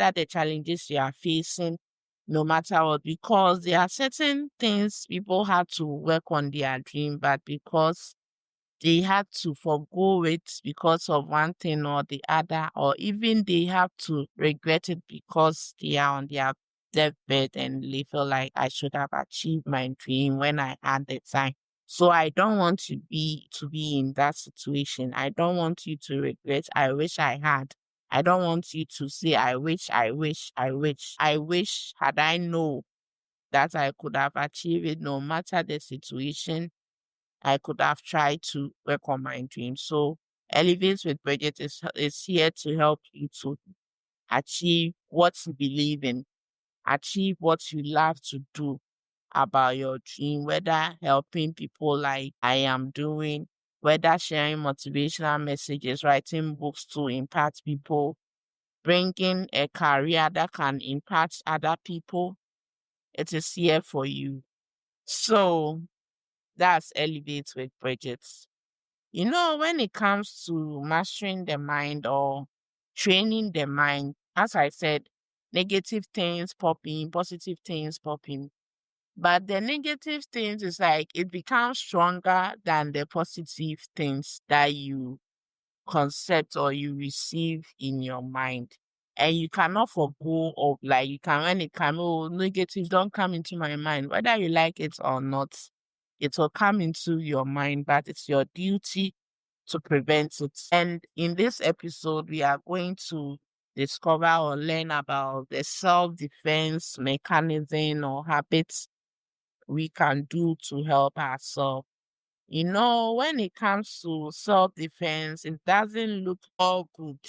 whether the challenges you are facing, no matter what, because there are certain things people had to work on their dream, but because they had to forgo it because of one thing or the other, or even they have to regret it because they are on their deathbed and they feel like I should have achieved my dream when I had the time. So I don't want to be in that situation. I don't want you to regret. I wish I had. I don't want you to say I wish, I wish, I wish. I wish had I know that I could have achieved it no matter the situation. I could have tried to work on my dream. So Elevate with Budget is here to help you to achieve what you believe in, achieve what you love to do about your dream, whether helping people like I am doing, whether sharing motivational messages, writing books to impact people, bringing a career that can impact other people. It is here for you. So that's Elevate with Bridget. When it comes to mastering the mind or training the mind, as I said, negative things pop in, positive things pop in. But the negative things is like it becomes stronger than the positive things that you concept or you receive in your mind. And you cannot forgo of like you can when it comes, oh, negative don't come into my mind. Whether you like it or not, it will come into your mind, but it's your duty to prevent it. And in this episode, we are going to discover or learn about the self-defense mechanism or habits we can do to help ourselves. When it comes to self-defense, it doesn't look all good.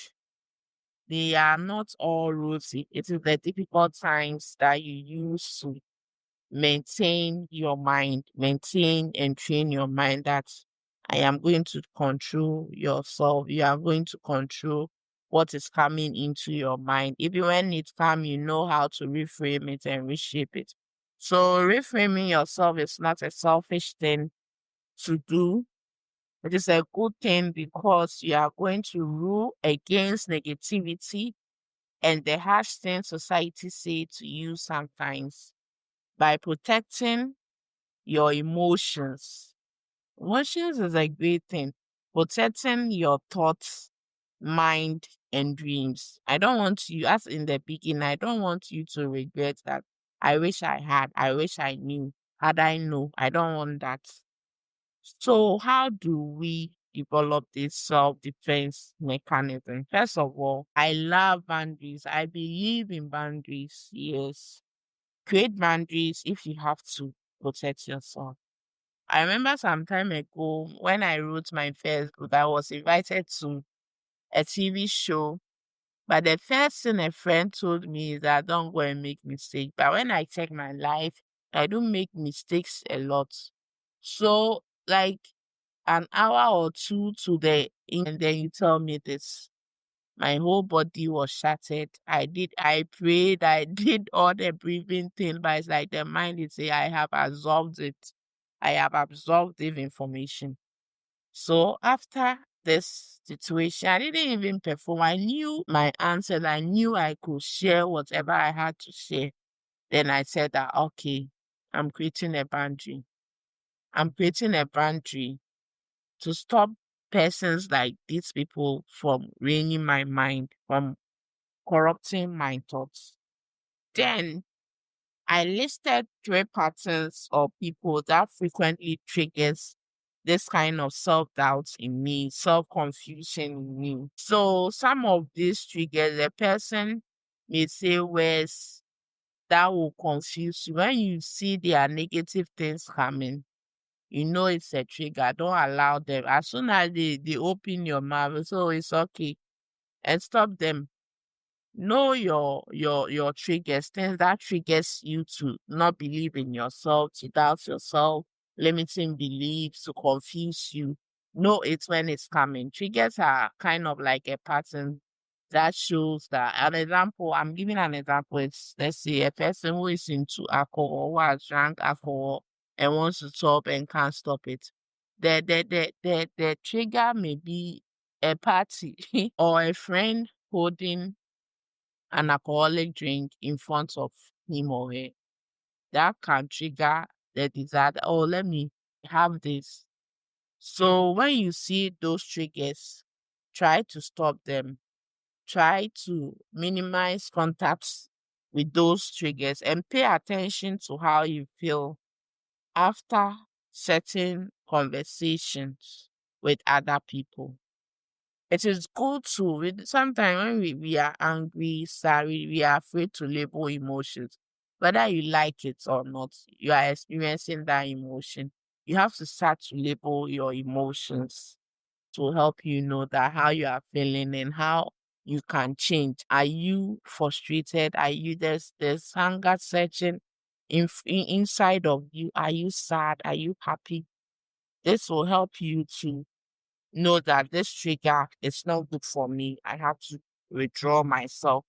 They are not all rosy. It is the difficult times that you use to maintain your mind, maintain and train your mind that I am going to control yourself. You are going to control what is coming into your mind. Even when it comes, you know how to reframe it and reshape it. So reframing yourself is not a selfish thing to do. It is a good thing because you are going to rule against negativity and the harsh things society say to you sometimes by protecting your emotions. Emotions is a great thing. Protecting your thoughts, mind, and dreams. I don't want you, as in the beginning, I don't want you to regret that. I wish I had. I wish I knew. Had I know, I don't want that. So, how do we develop this self defense mechanism? First of all, I love boundaries. I believe in boundaries. Yes. Create boundaries if you have to protect yourself. I remember some time ago when I wrote my first book, I was invited to a TV show. But the first thing a friend told me is that don't go and make mistakes. But when I check my life, I do make mistakes a lot. So, like an hour or two to the and then you tell me this. My whole body was shattered. I prayed, I did all the breathing thing, but it's like the mind is say, I have absorbed it. I have absorbed the information. So after this situation, I didn't even perform. I knew my answers. I knew I could share whatever I had to share. Then I said that, okay, I'm creating a boundary. I'm creating a boundary to stop persons like these people from ruining my mind, from corrupting my thoughts. Then I listed three patterns or people that frequently triggers this kind of self-doubt in me, self-confusion in me. So some of these triggers, the person may say words that will confuse you. When you see their negative things coming, you know it's a trigger. Don't allow them. As soon as they open your mouth, so it's okay. And stop them. Know your triggers, things that triggers you to not believe in yourself, to doubt yourself, limiting beliefs, to confuse you. Know it when it's coming. Triggers are kind of like a pattern that shows that an example, I'm giving an example. It's let's say a person who is into alcohol, who has drank alcohol and wants to stop and can't stop it. The trigger may be a party or a friend holding an alcoholic drink in front of him or her, that can trigger the desire, that, oh, let me have this. So when you see those triggers, try to stop them. Try to minimize contacts with those triggers and pay attention to how you feel after certain conversations with other people. It is good to sometimes when we are angry, sorry, we are afraid to label emotions. Whether you like it or not, you are experiencing that emotion. You have to start to label your emotions to help you know that how you are feeling and how you can change. Are you frustrated? Are you there's anger searching inside of you? Are you sad? Are you happy? This will help you to know that this trigger is not good for me. I have to withdraw myself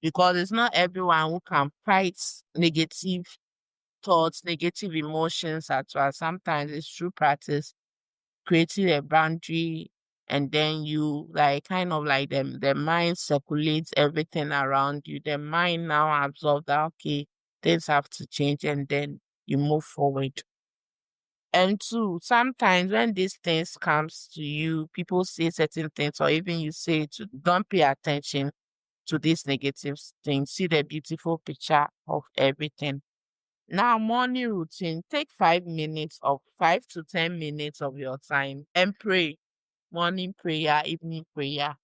because it's not everyone who can fight negative thoughts, negative emotions as well. Sometimes it's through practice, creating a boundary, and then you like kind of like the mind circulates everything around you. The mind now absorbs that okay, things have to change, and then you move forward. And two, sometimes when these things comes to you, people say certain things, or even you say to don't pay attention to these negative things. See the beautiful picture of everything. Now, morning routine, take 5 minutes of 5 to 10 minutes of your time and pray. Morning prayer, evening prayer.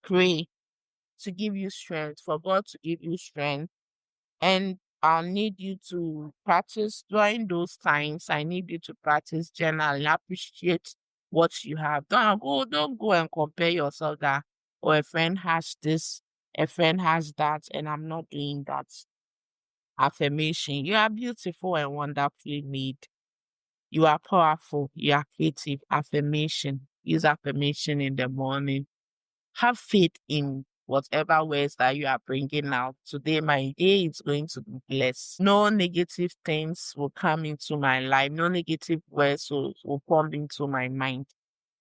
Pray to give you strength, for God to give you strength. And I'll need you to practice during those times. I need you to practice journaling, appreciate what you have. Don't go and compare yourself that, oh, a friend has this, a friend has that, and I'm not doing that. Affirmation. You are beautiful and wonderfully made. You are powerful. You are creative. Affirmation. Use affirmation in the morning. Have faith in whatever words that you are bringing out. Today, my day is going to be blessed. No negative things will come into my life. No negative words will come into my mind.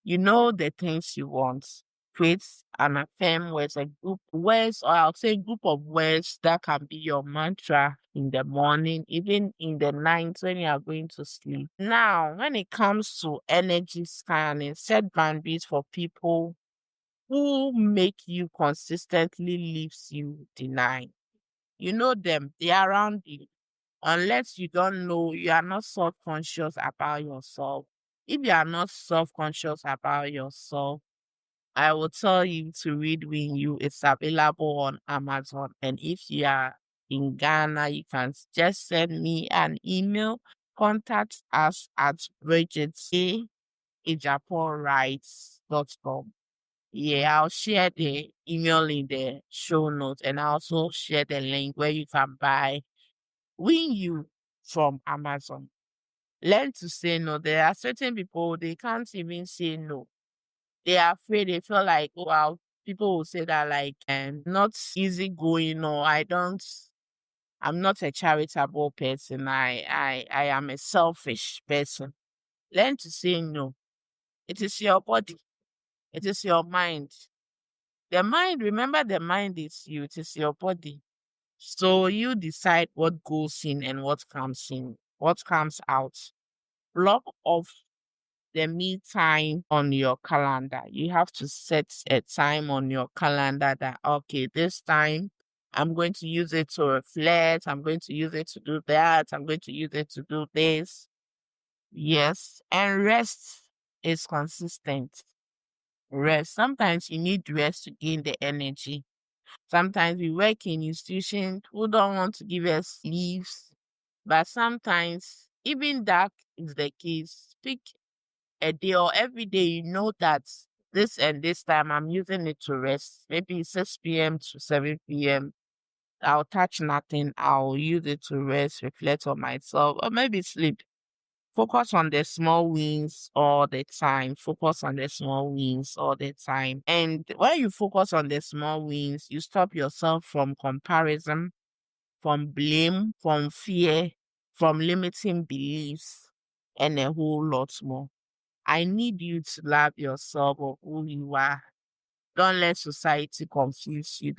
You know the things you want. Create and affirm words, a group words, or I'll say group of words that can be your mantra in the morning, even in the night when you are going to sleep. Now, when it comes to energy scanning, set boundaries for people who make you consistently leaves you deny. You know them, they are around you. Unless you don't know, you are not self-conscious about yourself. If you are not self-conscious about yourself, I will tell you to read Win You. It's available on Amazon. And if you are in Ghana, you can just send me an email. Contact us at brigitte@ijaponrights.com. Yeah, I'll share the email in the show notes, and I also share the link where you can buy Win You from Amazon. Learn to say no. There are certain people they can't even say no. They are afraid. They feel like, oh, wow, people will say that like not easy going, or I'm not a charitable person. I am a selfish person. Learn to say no. It is your body. It is your mind. The mind, remember the mind is you, it is your body. So you decide what goes in, what comes out. Block off the me time on your calendar. You have to set a time on your calendar that, okay, this time I'm going to use it to reflect. I'm going to use it to do that. I'm going to use it to do this. Yes. And rest is consistent. Rest. Sometimes you need rest to gain the energy. Sometimes we work in institutions who don't want to give us leaves, but sometimes even that is the case. Pick a day or every day you know that this and this time I'm using it to rest. Maybe 6 p.m. to 7 p.m. I'll touch nothing. I'll use it to rest, reflect on myself, or maybe sleep. Focus on the small wins all the time. Focus on the small wins all the time. And when you focus on the small wins, you stop yourself from comparison, from blame, from fear, from limiting beliefs, and a whole lot more. I need you to love yourself or who you are. Don't let society confuse you.